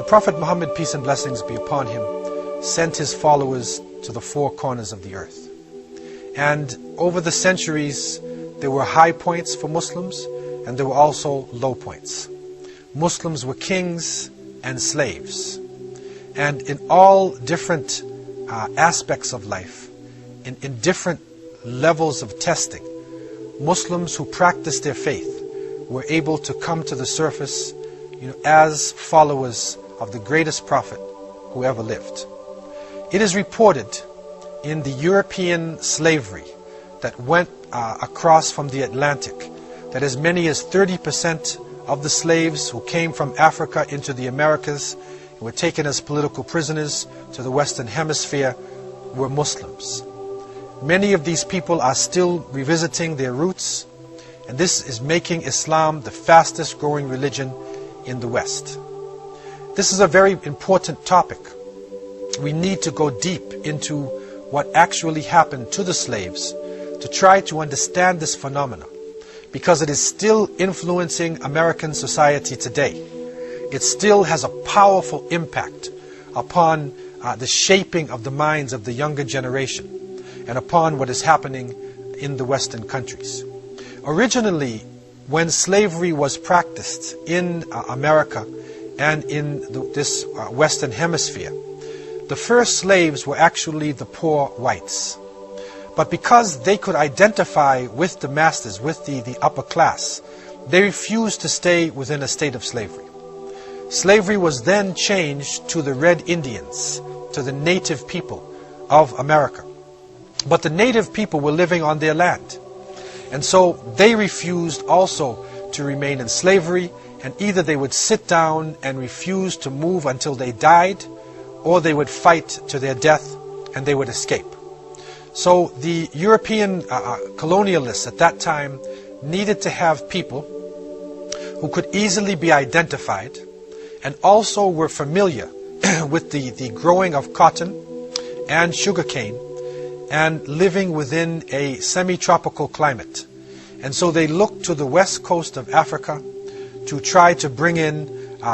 The Prophet Muhammad, peace and blessings be upon him, sent his followers to the four corners of the earth. And over the centuries, there were high points for Muslims, and there were also low points. Muslims were kings and slaves. And in all different aspects of life, in different levels of testing, Muslims who practiced their faith were able to come to the surface, as followers of the greatest prophet who ever lived. It is reported in the European slavery that went across from the Atlantic that as many as 30% of the slaves who came from Africa into the Americas and were taken as political prisoners to the Western Hemisphere were Muslims. Many of these people are still revisiting their roots, and this is making Islam the fastest growing religion in the West. This is a very important topic. We need to go deep into what actually happened to the slaves to try to understand this phenomenon, because it is still influencing American society today. It still has a powerful impact upon the shaping of the minds of the younger generation and upon what is happening in the Western countries. Originally, when slavery was practiced in America and in this Western Hemisphere, the first slaves were actually the poor whites. But because they could identify with the masters, with the upper class, they refused to stay within a state of slavery. Slavery was then changed to the Red Indians, to the native people of America. But the native people were living on their land. And so they refused also to remain in slavery, and either they would sit down and refuse to move until they died, or they would fight to their death and they would escape. So the European colonialists at that time needed to have people who could easily be identified and also were familiar with the growing of cotton and sugarcane and living within a semi-tropical climate. And so they looked to the west coast of Africa to try to bring in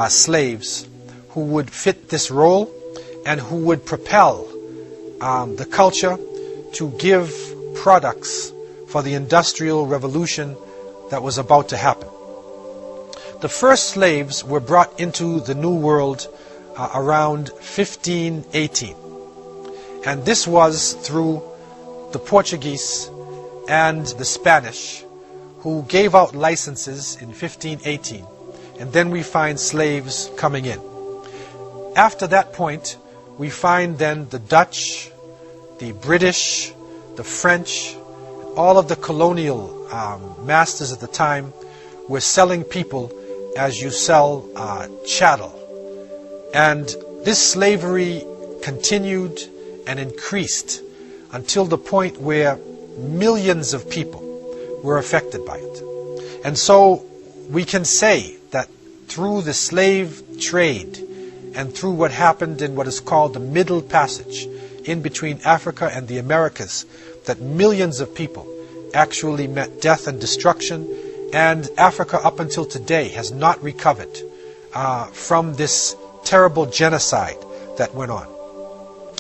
slaves who would fit this role and who would propel the culture to give products for the industrial revolution that was about to happen. The first slaves were brought into the New World around 1518. And this was through the Portuguese and the Spanish, who gave out licenses in 1518. And then we find slaves coming in. After that point, we find then the Dutch, the British, the French, all of the colonial masters at the time were selling people as you sell chattel. And this slavery continued and increased until the point where millions of people were affected by it. And so we can say that through the slave trade and through what happened in what is called the Middle Passage in between Africa and the Americas, that millions of people actually met death and destruction, and Africa up until today has not recovered from this terrible genocide that went on.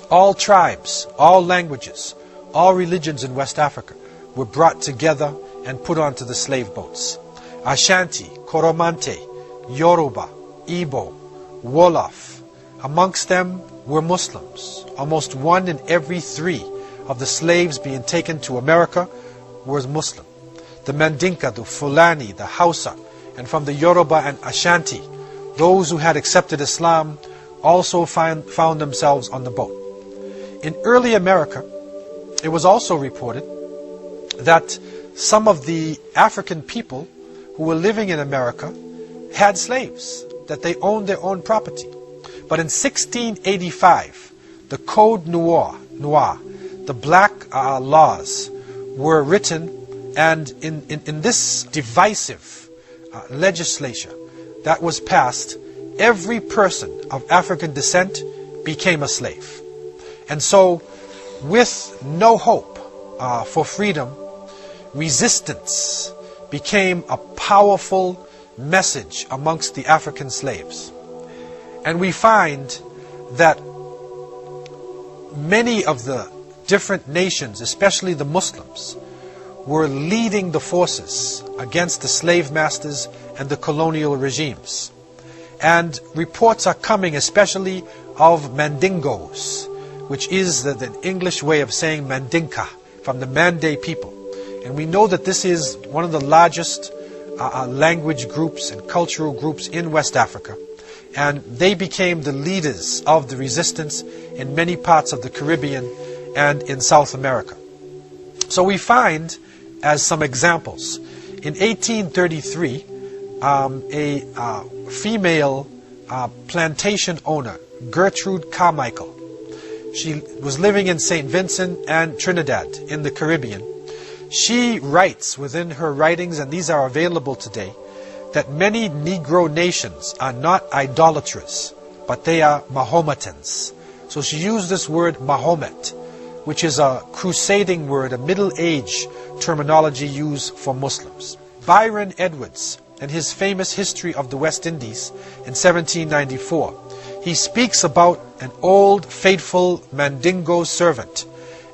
All tribes, all languages, all religions in West Africa were brought together and put onto the slave boats. Ashanti, Koromante, Yoruba, Igbo, Wolof. Amongst them were Muslims. Almost 1 in every 3 of the slaves being taken to America was Muslim. The Mandinka, the Fulani, the Hausa, and from the Yoruba and Ashanti, those who had accepted Islam also found themselves on the boat. In early America, it was also reported that some of the African people who were living in America had slaves, that they owned their own property. But in 1685, the Code Noir, the black laws were written, and in this divisive legislature that was passed, every person of African descent became a slave. And so, with no hope for freedom, resistance became a powerful message amongst the African slaves. And we find that many of the different nations, especially the Muslims, were leading the forces against the slave masters and the colonial regimes. And reports are coming especially of Mandingos, which is the English way of saying Mandinka, from the Mande people. And we know that this is one of the largest language groups and cultural groups in West Africa. And they became the leaders of the resistance in many parts of the Caribbean and in South America. So we find, as some examples, in 1833, a female plantation owner, Gertrude Carmichael, she was living in St. Vincent and Trinidad in the Caribbean. She writes within her writings, and these are available today, that many Negro nations are not idolaters, but they are Mahometans. So she used this word Mahomet, which is a crusading word, a Middle Age terminology used for Muslims. Byron Edwards, in his famous History of the West Indies in 1794, he speaks about an old, faithful Mandingo servant.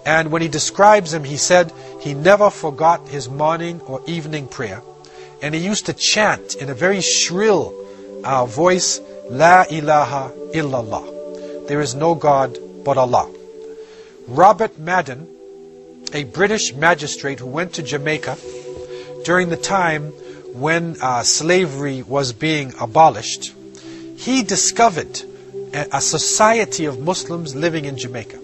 And when he describes him, he said he never forgot his morning or evening prayer. And he used to chant in a very shrill voice, La ilaha illallah. There is no God but Allah. Robert Madden, a British magistrate who went to Jamaica during the time when slavery was being abolished, he discovered a society of Muslims living in Jamaica.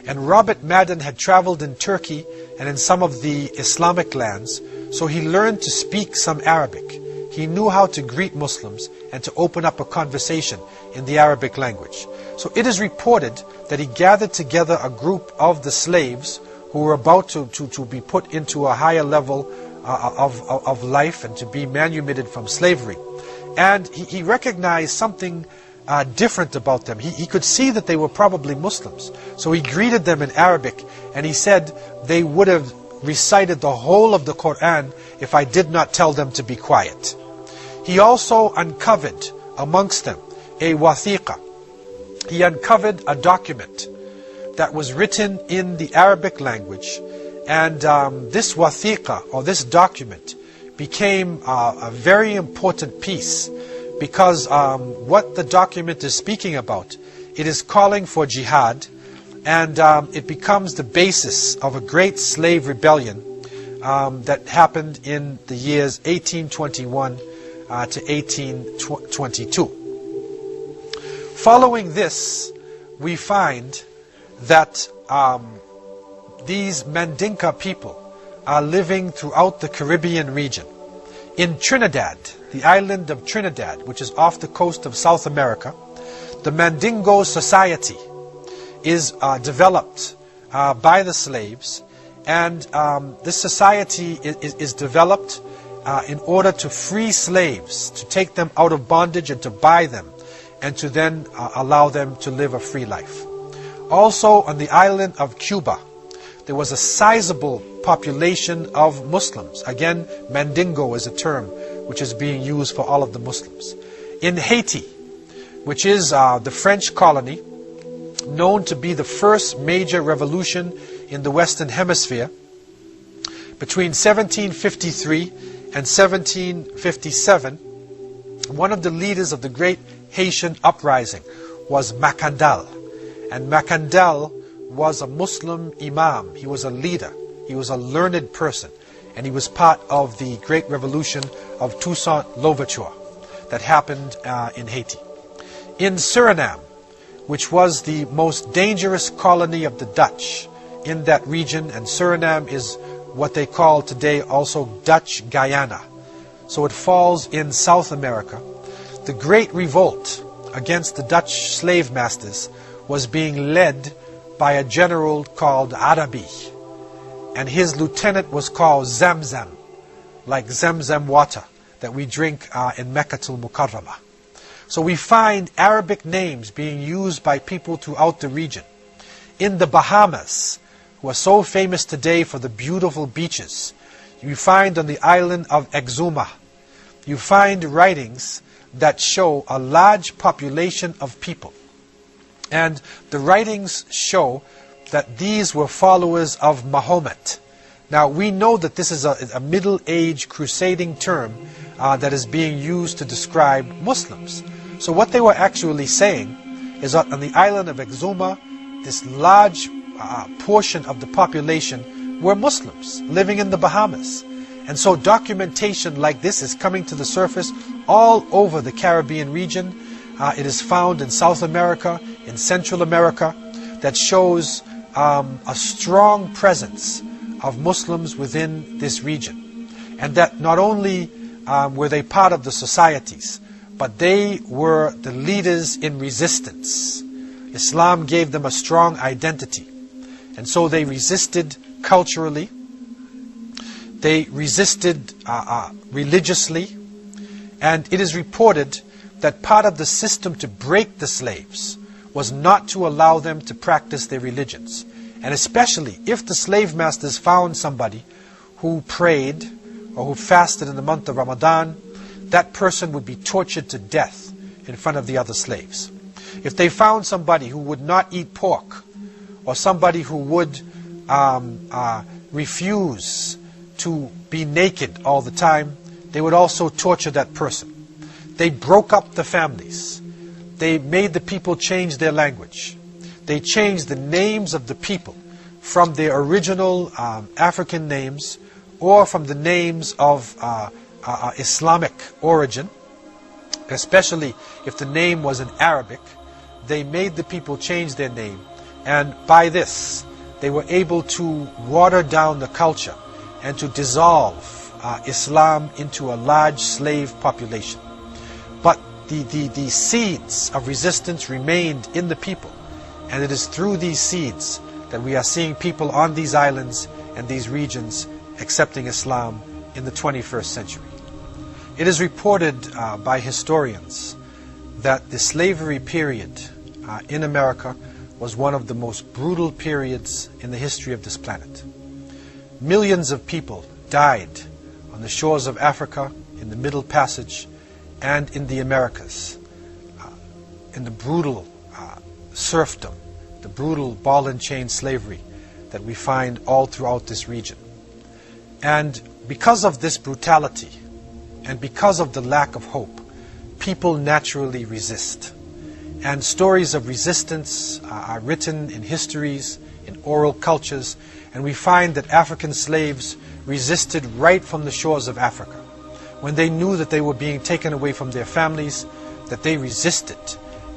And Robert Madden had traveled in Turkey and in some of the Islamic lands, so he learned to speak some Arabic. He knew how to greet Muslims and to open up a conversation in the Arabic language. So it is reported that he gathered together a group of the slaves who were about to be put into a higher level of life and to be manumitted from slavery. And he recognized something different about them. He could see that they were probably Muslims. So he greeted them in Arabic, and he said they would have recited the whole of the Quran if I did not tell them to be quiet. He also uncovered amongst them a wathiqa. He uncovered a document that was written in the Arabic language, and this wathiqa, or this document, became a very important piece, because what the document is speaking about, it is calling for jihad, and it becomes the basis of a great slave rebellion that happened in the years 1821 to 1822. Following this, we find that these Mandinka people are living throughout the Caribbean region. In Trinidad, the island of Trinidad, which is off the coast of South America, the Mandingo society is developed by the slaves, and this society is developed in order to free slaves, to take them out of bondage and to buy them, and to then allow them to live a free life. Also on the island of Cuba, there was a sizable population of Muslims. Again, Mandingo is a term which is being used for all of the Muslims. In Haiti, which is the French colony, known to be the first major revolution in the Western Hemisphere, between 1753 and 1757, one of the leaders of the great Haitian uprising was Macandal. And Macandal was a Muslim imam. He was a leader. He was a learned person. And he was part of the great revolution of Toussaint Louverture that happened in Haiti. In Suriname, which was the most dangerous colony of the Dutch in that region, and Suriname is what they call today also Dutch Guyana. So it falls in South America. The great revolt against the Dutch slave masters was being led by a general called Arabi, and his lieutenant was called Zamzam, like Zamzam water that we drink in Meccatul Mukarramah. So we find Arabic names being used by people throughout the region. In the Bahamas, who are so famous today for the beautiful beaches, you find on the island of Exuma, you find writings that show a large population of people. And the writings show that these were followers of Mahomet. Now, we know that this is a middle-age crusading term that is being used to describe Muslims. So what they were actually saying is that on the island of Exuma, this large portion of the population were Muslims living in the Bahamas. And so documentation like this is coming to the surface all over the Caribbean region. It is found in South America, in Central America, that shows a strong presence of Muslims within this region. And that not only were they part of the societies, but they were the leaders in resistance. Islam gave them a strong identity. And so they resisted culturally, they resisted religiously, and it is reported that part of the system to break the slaves was not to allow them to practice their religions. And especially if the slave masters found somebody who prayed or who fasted in the month of Ramadan, that person would be tortured to death in front of the other slaves. If they found somebody who would not eat pork, or somebody who would refuse to be naked all the time, they would also torture that person. They broke up the families. They made the people change their language. They changed the names of the people from their original African names or from the names of Islamic origin, especially if the name was in Arabic. They made the people change their name, and by this they were able to water down the culture and to dissolve Islam into a large slave population. But the seeds of resistance remained in the people, and it is through these seeds that we are seeing people on these islands and these regions accepting Islam in the 21st century. It is reported by historians that the slavery period in America was one of the most brutal periods in the history of this planet. Millions of people died on the shores of Africa, in the Middle Passage, and in the Americas, in the brutal serfdom, the brutal ball and chain slavery that we find all throughout this region. And because of this brutality, and because of the lack of hope, people naturally resist. And stories of resistance are written in histories, in oral cultures, and we find that African slaves resisted right from the shores of Africa. When they knew that they were being taken away from their families, that they resisted,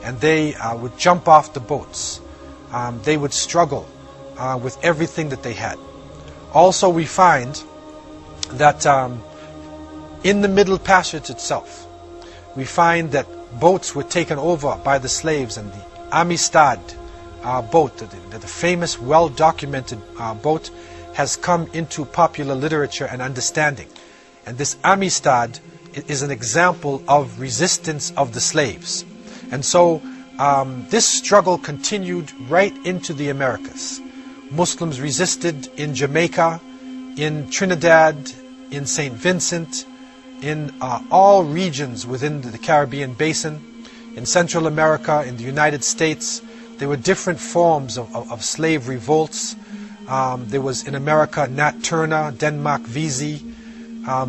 and they would jump off the boats. They would struggle with everything that they had. Also, we find that in the Middle Passage itself, we find that boats were taken over by the slaves, and the Amistad boat, the famous, well-documented boat, has come into popular literature and understanding. And this Amistad is an example of resistance of the slaves. And so this struggle continued right into the Americas. Muslims resisted in Jamaica, in Trinidad, in St. Vincent, in all regions within the Caribbean basin, in Central America, in the United States. There were different forms of slave revolts. There was in America Nat Turner, Denmark Vesey.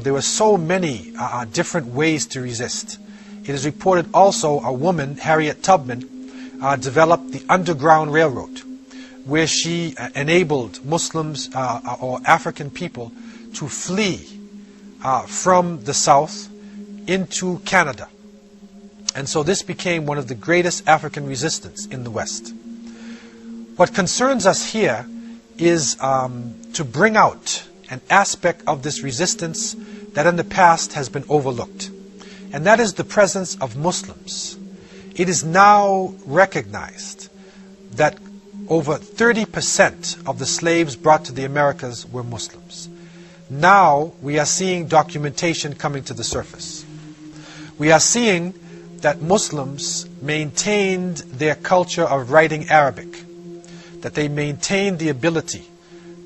There were so many different ways to resist. It is reported also a woman, Harriet Tubman, developed the Underground Railroad, where she enabled Muslims or African people to flee from the South into Canada. And so this became one of the greatest African resistance in the West. What concerns us here is to bring out an aspect of this resistance that in the past has been overlooked. And that is the presence of Muslims. It is now recognized that over 30% of the slaves brought to the Americas were Muslims. Now we are seeing documentation coming to the surface. We are seeing that Muslims maintained their culture of writing Arabic, that they maintained the ability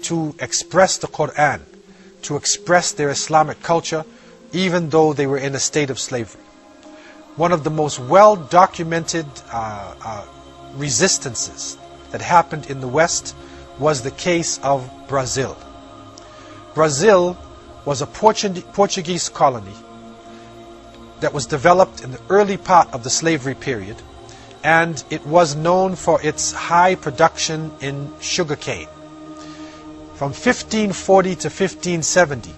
to express the Quran, to express their Islamic culture, even though they were in a state of slavery. one of the most well-documented resistances that happened in the West was the case of Brazil. Brazil was a Portuguese colony that was developed in the early part of the slavery period, and it was known for its high production in sugarcane. From 1540 to 1570,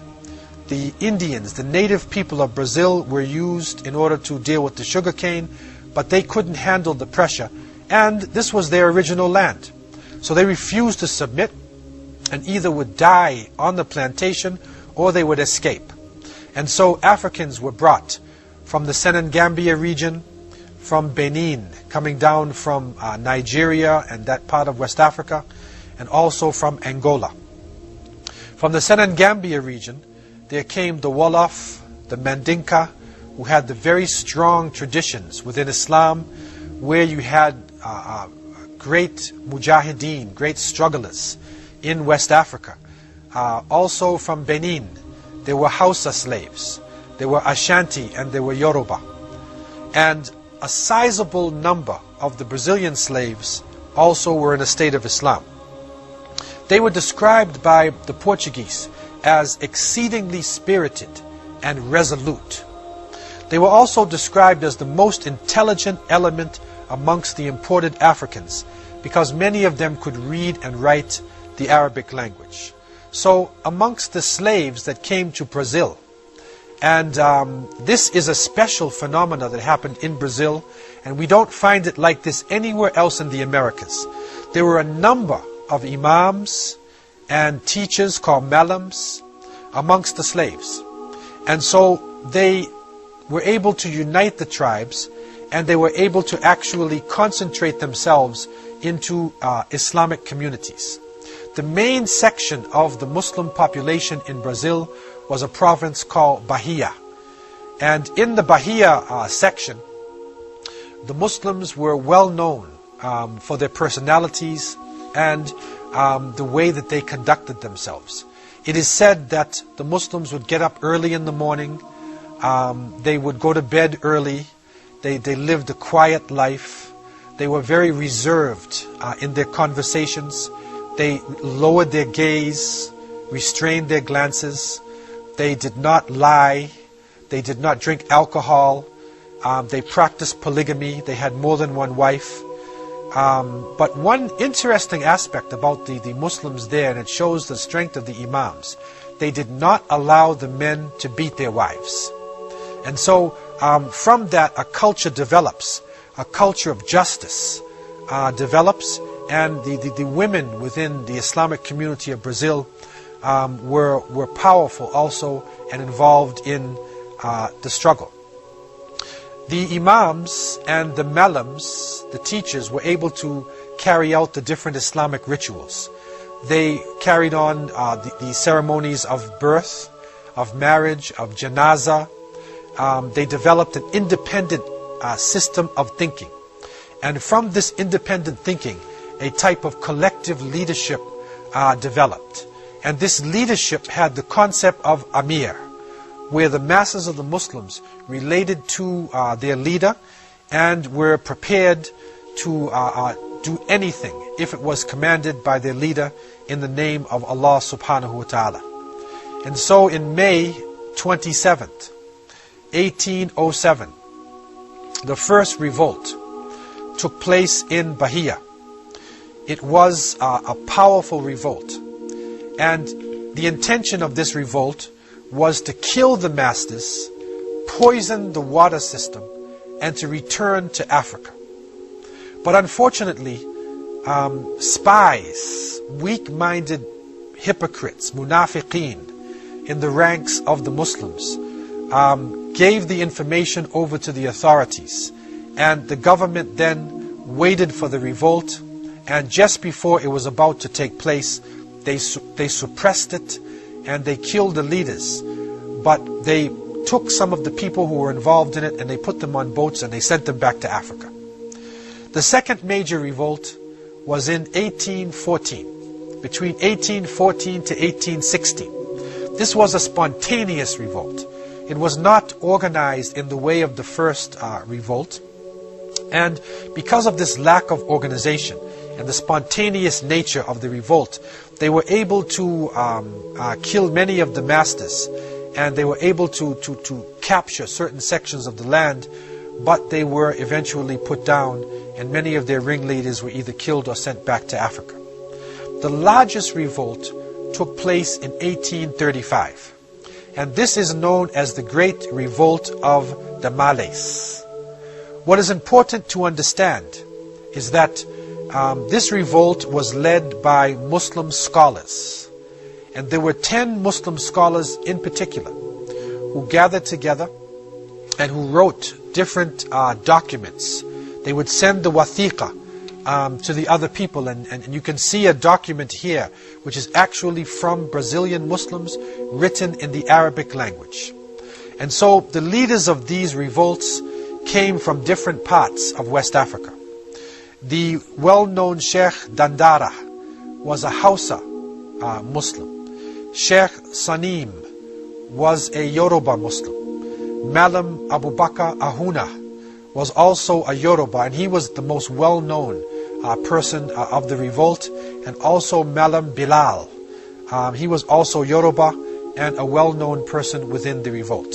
the Indians, the native people of Brazil, were used in order to deal with the sugarcane, but they couldn't handle the pressure, and this was their original land. So they refused to submit, and either would die on the plantation or they would escape. And so Africans were brought from the Senegambia region, from Benin, coming down from Nigeria and that part of West Africa, and also from Angola. From the Senegambia region, there came the Wolof, the Mandinka, who had the very strong traditions within Islam, where you had great mujahideen, great strugglers in West Africa. Also from Benin, there were Hausa slaves, there were Ashanti, and there were Yoruba. And a sizable number of the Brazilian slaves also were in a state of Islam. They were described by the Portuguese as exceedingly spirited and resolute. They were also described as the most intelligent element amongst the imported Africans, because many of them could read and write the Arabic language. So amongst the slaves that came to Brazil, and this is a special phenomena that happened in Brazil, and we don't find it like this anywhere else in the Americas. There were a number of imams and teachers called malams amongst the slaves. And so they were able to unite the tribes, and they were able to actually concentrate themselves into Islamic communities. The main section of the Muslim population in Brazil was a province called Bahia. And in the Bahia section, the Muslims were well known for their personalities and the way that they conducted themselves. It is said that the Muslims would get up early in the morning, they would go to bed early, they lived a quiet life, they were very reserved in their conversations, they lowered their gaze, restrained their glances, they did not lie, they did not drink alcohol, they practiced polygamy, they had more than one wife. But one interesting aspect about the Muslims there, and it shows the strength of the imams, they did not allow the men to beat their wives. And so from that a culture develops, a culture of justice develops, and the women within the Islamic community of Brazil were powerful also and involved in the struggle. The imams and the malams, the teachers, were able to carry out the different Islamic rituals. They carried on the ceremonies of birth, of marriage, of janazah. They developed an independent system of thinking. And from this independent thinking, a type of collective leadership developed. And this leadership had the concept of Amir, where the masses of the Muslims related to their leader and were prepared to do anything if it was commanded by their leader in the name of Allah subhanahu wa ta'ala. And so in May 27th, 1807, the first revolt took place in Bahia. It was a powerful revolt, and the intention of this revolt was to kill the masters, poison the water system, and to return to Africa. But unfortunately, spies, weak-minded hypocrites, munafiqeen, in the ranks of the Muslims, gave the information over to the authorities, and the government then waited for the revolt, and just before it was about to take place, they suppressed it, and they killed the leaders. But they took some of the people who were involved in it, and they put them on boats, and they sent them back to Africa. The second major revolt was in 1814, between 1814 to 1816. This was a spontaneous revolt. It was not organized in the way of the first revolt. And because of this lack of organization and the spontaneous nature of the revolt, they were able to kill many of the masters, and they were able to capture certain sections of the land, but they were eventually put down, and many of their ringleaders were either killed or sent back to Africa. The largest revolt took place in 1835, and this is known as the Great Revolt of the Malays. What is important to understand is that this revolt was led by Muslim scholars, and there were 10 Muslim scholars in particular who gathered together and who wrote different documents. They would send the wathiqa to the other people, and you can see a document here which is actually from Brazilian Muslims, written in the Arabic language. And so the leaders of these revolts came from different parts of West Africa. The well-known Sheikh Dandara was a Hausa Muslim. Sheikh Sanim was a Yoruba Muslim. Malam Abu Bakr Ahuna was also a Yoruba, and he was the most well-known person of the revolt. And also Malam Bilal, he was also Yoruba and a well-known person within the revolt.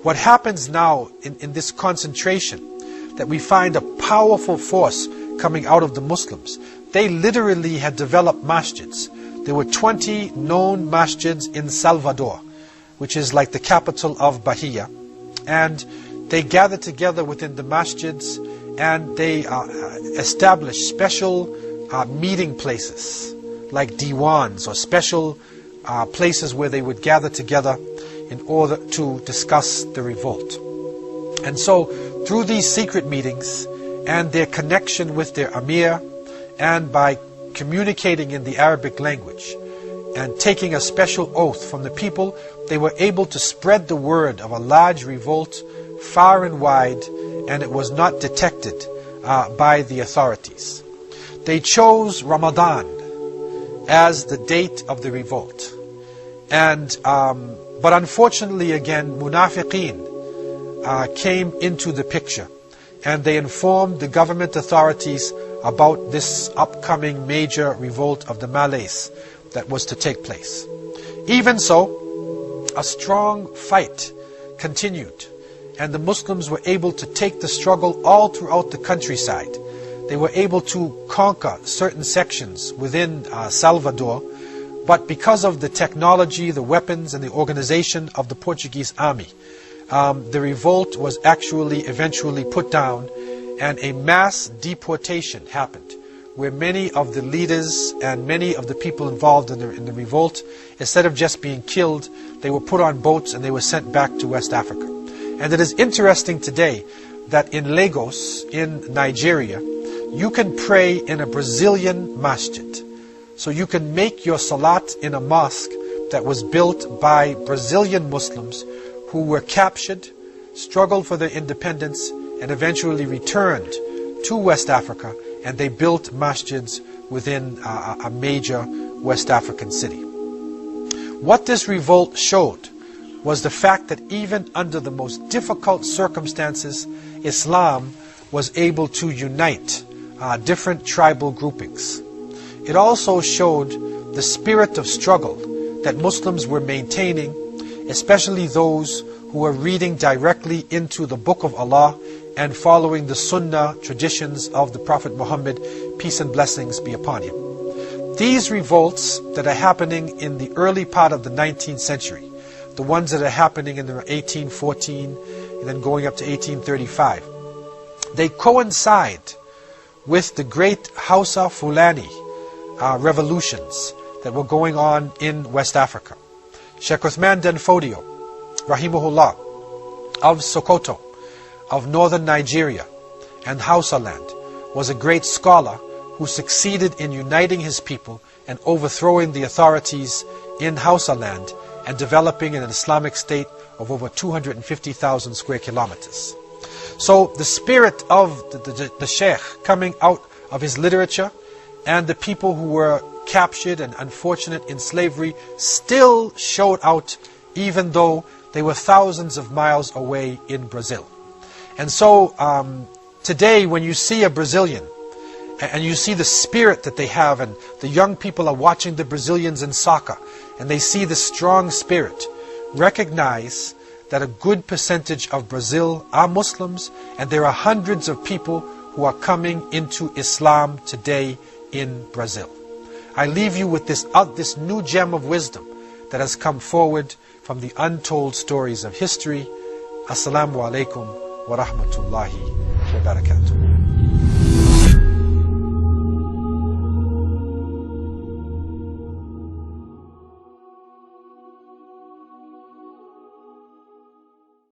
What happens now in this concentration, that we find a powerful force coming out of the Muslims. They literally had developed masjids. There were 20 known masjids in Salvador, which is like the capital of Bahia. And they gathered together within the masjids, and they established special meeting places, like diwans, or special places where they would gather together in order to discuss the revolt. And so, through these secret meetings and their connection with their Amir, and by communicating in the Arabic language and taking a special oath from the people, they were able to spread the word of a large revolt far and wide, and it was not detected by the authorities. They chose Ramadan as the date of the revolt. And but unfortunately, again, munafiqeen came into the picture, and they informed the government authorities about this upcoming major revolt of the Malays that was to take place. Even so, a strong fight continued, and the Muslims were able to take the struggle all throughout the countryside. They were able to conquer certain sections within Salvador, but because of the technology, the weapons, and the organization of the Portuguese army, the revolt was actually eventually put down, and a mass deportation happened, where many of the leaders and many of the people involved in the revolt, instead of just being killed, they were put on boats and they were sent back to West Africa. And it is interesting today that in Lagos, in Nigeria, you can pray in a Brazilian masjid. So you can make your salat in a mosque that was built by Brazilian Muslims who were captured, struggled for their independence, and eventually returned to West Africa, and they built masjids within a major West African city. What this revolt showed was the fact that even under the most difficult circumstances, Islam was able to unite different tribal groupings. It also showed the spirit of struggle that Muslims were maintaining, especially those who were reading directly into the Book of Allah and following the Sunnah traditions of the Prophet Muhammad, peace and blessings be upon him. These revolts that are happening in the early part of the 19th century, the ones that are happening in the 1814 and then going up to 1835, they coincide with the great Hausa Fulani revolutions that were going on in West Africa. Sheikh Uthman Den Fodio, rahimahullah, of Sokoto, of northern Nigeria and Hausa land, was a great scholar who succeeded in uniting his people and overthrowing the authorities in Hausa land and developing an Islamic state of over 250,000 square kilometers. So the spirit of the Sheikh coming out of his literature, and the people who were captured and unfortunate in slavery still showed out, even though They were thousands of miles away in Brazil. And so today when you see a Brazilian and you see the spirit that they have, and the young people are watching the Brazilians in soccer and they see the strong spirit, recognize that a good percentage of Brazil are Muslims, and there are hundreds of people who are coming into Islam today in Brazil. I leave you with this new gem of wisdom that has come forward from the untold stories of history. Assalamu alaikum wa rahmatullahi wa barakatuh.